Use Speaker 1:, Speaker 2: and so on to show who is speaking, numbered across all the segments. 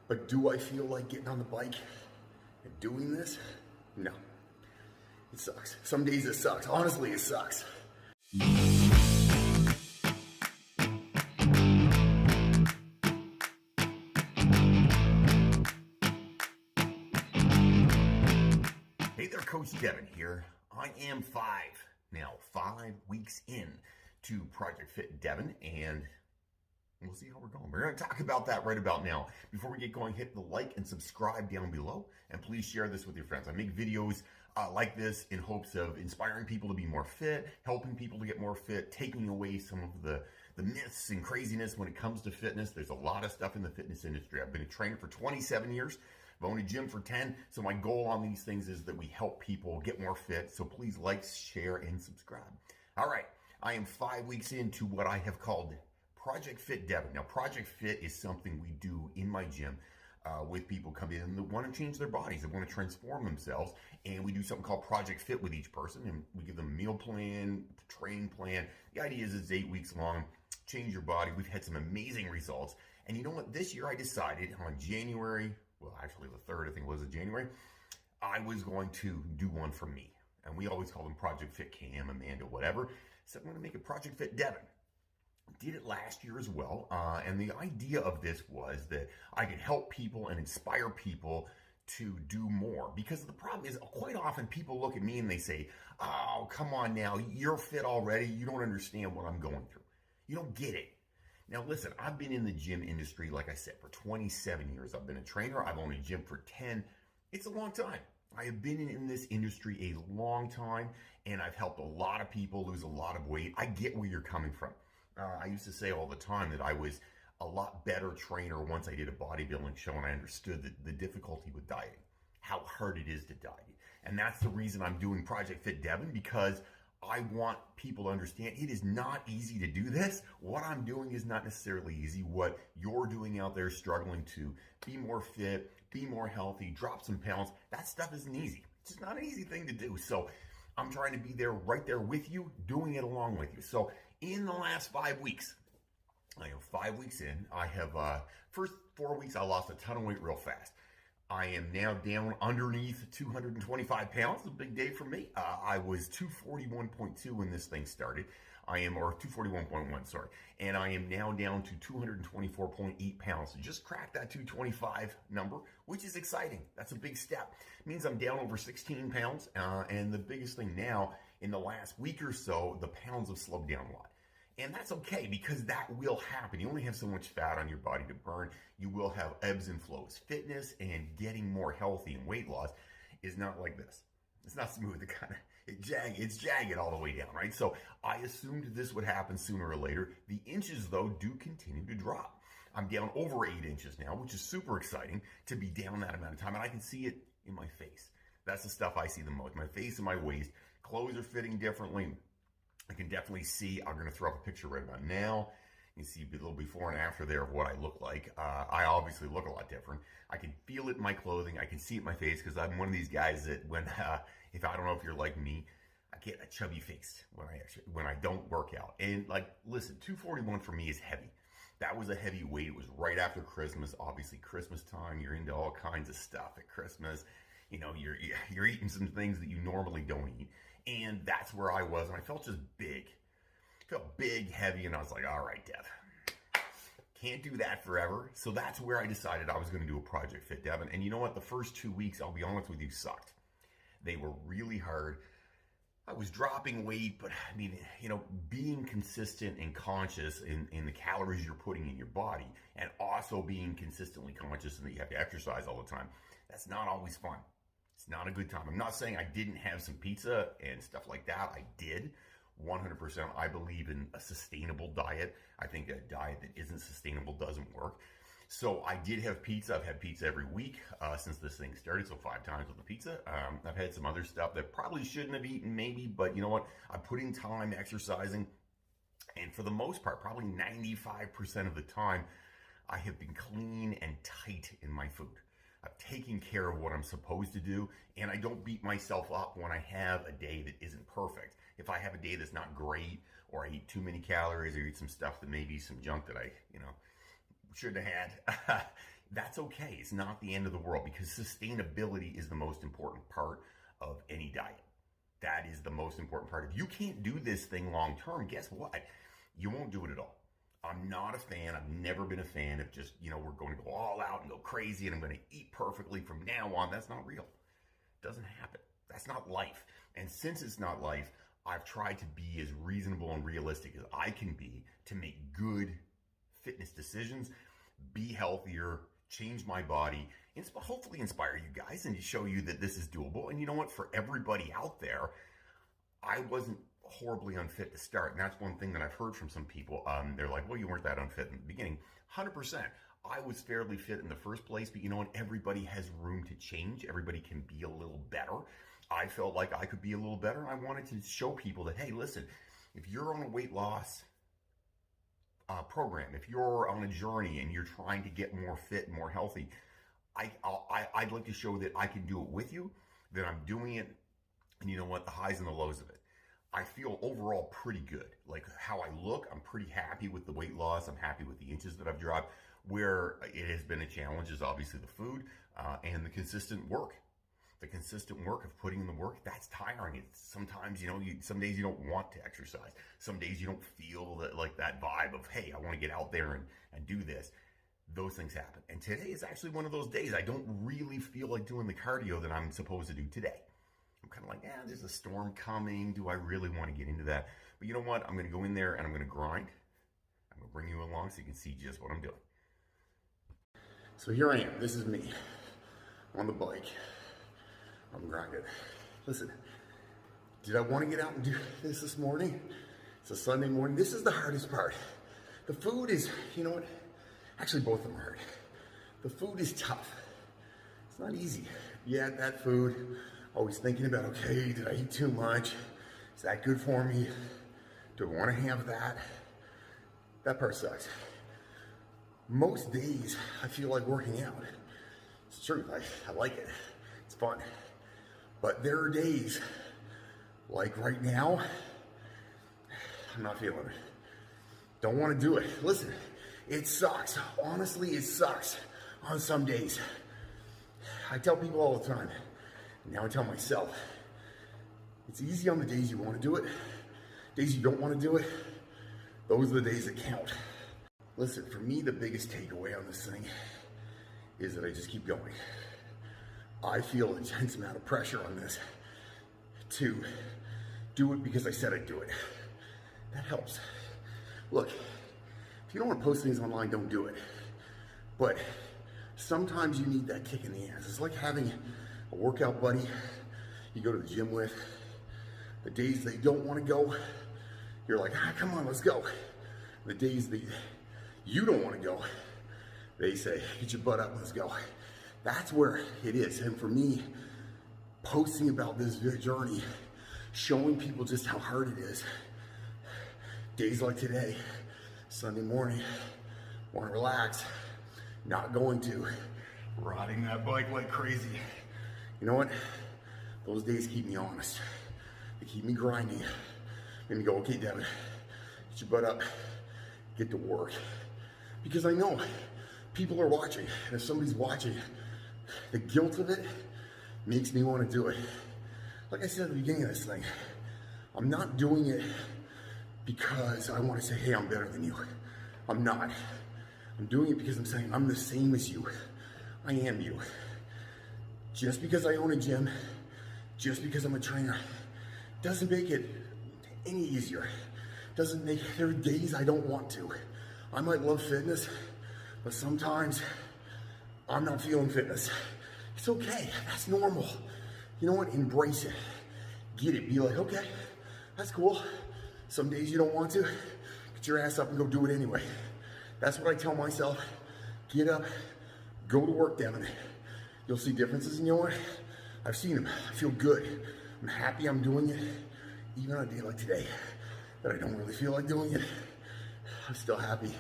Speaker 1: But do I feel like getting on the bike and doing this? No. It sucks. Some days it sucks. Honestly, it sucks. Hey there, Coach Devin here. I am 5 weeks in to Project Fit Devin, and we'll see how we're going. We're going to talk about that right about now. Before we get going, hit the like and subscribe down below, and please share this with your friends. I make videos like this in hopes of inspiring people to be more fit, helping people to get more fit, taking away some of the myths and craziness when it comes to fitness. There's a lot of stuff in the fitness industry. I've been a trainer for 27 years. I've owned a gym for 10. So my goal on these things is that we help people get more fit. So please like, share, and subscribe. All right. I am 5 weeks into what I have called Project Fit Devin. Now, Project Fit is something we do in my gym with people coming in that want to change their bodies, that want to transform themselves. And we do something called Project Fit with each person. And we give them a meal plan, training plan. The idea is it's 8 weeks long. Change your body. We've had some amazing results. And you know what? This year I decided on January, well, actually the 3rd, I think it was of January, I was going to do one for me. And we always call them Project Fit Cam, Amanda, whatever. So I'm going to make a Project Fit Devin. Did it last year as well. And the idea of this was that I could help people and inspire people to do more. Because the problem is quite often people look at me and they say, oh, come on now, you're fit already. You don't understand what I'm going through. You don't get it. Now, listen, I've been in the gym industry, like I said, for 27 years. I've been a trainer. I've owned a gym for 10. It's a long time. I have been in this industry a long time, and I've helped a lot of people lose a lot of weight. I get where you're coming from. I used to say all the time that I was a lot better trainer once I did a bodybuilding show and I understood the difficulty with dieting, how hard it is to diet. And that's the reason I'm doing Project Fit Devin, because I want people to understand it is not easy to do this. What I'm doing is not necessarily easy. What you're doing out there, struggling to be more fit, be more healthy, drop some pounds, that stuff isn't easy. It's just not an easy thing to do. So I'm trying to be there, right there with you, doing it along with you. So in the last 5 weeks, I am 5 weeks in. I have, first 4 weeks, I lost a ton of weight real fast. I am now down underneath 225 pounds. A big day for me. I was 241.2 when this thing started. Or 241.1, sorry. And I am now down to 224.8 pounds. So just cracked that 225 number, which is exciting. That's a big step. It means I'm down over 16 pounds. And the biggest thing now, in the last week or so, the pounds have slowed down a lot. And that's okay, because that will happen. You only have so much fat on your body to burn. You will have ebbs and flows. Fitness and getting more healthy and weight loss is not like this. It's not smooth. It's jagged all the way down, right? So I assumed this would happen sooner or later. The inches, though, do continue to drop. I'm down over 8 inches now, which is super exciting to be down that amount of time. And I can see it in my face. That's the stuff I see the most. My face and my waist. Clothes are fitting differently. I can definitely see, I'm going to throw up a picture right about now. You can see a little before and after there of what I look like. I obviously look a lot different. I can feel it in my clothing. I can see it in my face, because I'm one of these guys that if I don't know if you're like me, I get a chubby face when I don't work out. And like, listen, 241 for me is heavy. That was a heavy weight. It was right after Christmas. Obviously, Christmas time, you're into all kinds of stuff at Christmas. You know, you're eating some things that you normally don't eat. And that's where I was. And I felt just big. I felt big, heavy. And I was like, all right, Dev, can't do that forever. So that's where I decided I was going to do a Project Fit Devin. And you know what? The first 2 weeks, I'll be honest with you, sucked. They were really hard. I was dropping weight, but I mean, you know, being consistent and conscious in the calories you're putting in your body, and also being consistently conscious and that you have to exercise all the time, that's not always fun. It's not a good time. I'm not saying I didn't have some pizza and stuff like that. I did. 100%. I believe in a sustainable diet. I think a diet that isn't sustainable doesn't work. So I did have pizza. I've had pizza every week since this thing started, so 5 times with the pizza. I've had some other stuff that probably shouldn't have eaten, maybe, but you know what? I put in time exercising, and for the most part, probably 95% of the time, I have been clean and tight in my food. I've taken care of what I'm supposed to do, and I don't beat myself up when I have a day that isn't perfect. If I have a day that's not great, or I eat too many calories, or eat some stuff that maybe some junk that I, shouldn't have had, That's okay. It's not the end of the world, because sustainability is the most important part of any diet. That is the most important part. If you can't do this thing long term, guess what? You won't do it at all. I'm not a fan. I've never been a fan of just, we're going to go all out and go crazy and I'm going to eat perfectly from now on. That's not real. It doesn't happen. That's not life. And since it's not life, I've tried to be as reasonable and realistic as I can be to make good fitness decisions, be healthier, change my body, and hopefully inspire you guys and show you that this is doable. And you know what? For everybody out there, I wasn't horribly unfit to start. And that's one thing that I've heard from some people. They're like, well, you weren't that unfit in the beginning. 100%. I was fairly fit in the first place, but you know what? Everybody has room to change. Everybody can be a little better. I felt like I could be a little better. And I wanted to show people that, hey, listen, if you're on a weight loss program, if you're on a journey and you're trying to get more fit and more healthy, I'd like to show that I can do it with you, that I'm doing it, and you know what, the highs and the lows of it. I feel overall pretty good. Like how I look, I'm pretty happy with the weight loss. I'm happy with the inches that I've dropped. Where it has been a challenge is obviously the food and the consistent work. The consistent work of putting in the work, that's tiring. It's sometimes, some days you don't want to exercise. Some days you don't feel that vibe of, hey, I want to get out there and do this. Those things happen. And today is actually one of those days. I don't really feel like doing the cardio that I'm supposed to do today. I'm kind of like, there's a storm coming. Do I really want to get into that? But you know what? I'm going to go in there and I'm going to grind. I'm going to bring you along so you can see just what I'm doing. So here I am. This is me on the bike. I'm grinding. Listen, did I want to get out and do this morning? It's a Sunday morning. This is the hardest part. The food is, you know what? Actually, both of them hurt. The food is tough. It's not easy. Yeah, that food, always thinking about, okay, did I eat too much? Is that good for me? Do I want to have that? That part sucks. Most days, I feel like working out. It's true, I like it. It's fun. But there are days, like right now, I'm not feeling it. Don't want to do it. Listen, it sucks. Honestly, it sucks on some days. I tell people all the time, and now I tell myself, it's easy on the days you want to do it. Days you don't want to do it, those are the days that count. Listen, for me, the biggest takeaway on this thing is that I just keep going. I feel an intense amount of pressure on this to do it because I said I'd do it. That helps. Look, if you don't want to post things online, don't do it. But sometimes you need that kick in the ass. It's like having a workout buddy you go to the gym with. The days they don't want to go, you're like, come on, let's go. The days that you don't want to go, they say, get your butt up, let's go. That's where it is. And for me, posting about this journey, showing people just how hard it is. Days like today, Sunday morning, want to relax, not going to, riding that bike like crazy. You know what? Those days keep me honest. They keep me grinding. Make me go, okay, Devin, get your butt up, get to work. Because I know people are watching, and if somebody's watching, the guilt of it makes me want to do it. Like I said at the beginning of this thing, I'm not doing it because I want to say, hey, I'm better than you. I'm not. I'm doing it because I'm saying I'm the same as you. I am you. Just because I own a gym, just because I'm a trainer, doesn't make it any easier. Doesn't make, there are days I don't want to. I might love fitness, but sometimes I'm not feeling fitness. It's okay, that's normal. You know what, embrace it. Get it, be like, okay, that's cool. Some days you don't want to, get your ass up and go do it anyway. That's what I tell myself. Get up, go to work, Devin. You'll see differences, and you know what? I've seen them, I feel good. I'm happy I'm doing it. Even on a day like today, that I don't really feel like doing it, I'm still happy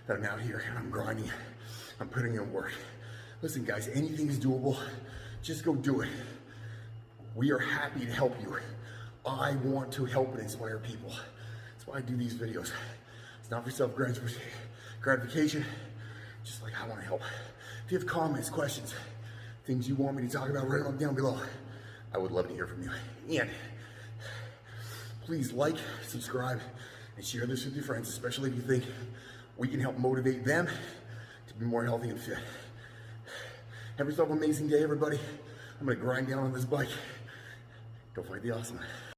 Speaker 1: that I'm out here and I'm grinding. I'm putting in work. Listen, guys, anything's doable. Just go do it. We are happy to help you. I want to help and inspire people. That's why I do these videos. It's not for self-gratification. Just like I want to help
Speaker 2: If you have comments, questions, things you want me to talk about, write them down below. I would love to hear from you. And please like, subscribe, and share this with your friends, especially if you think we can help motivate them to be more healthy and fit. Have yourself an amazing day, everybody. I'm gonna grind down on this bike. Go find the awesome.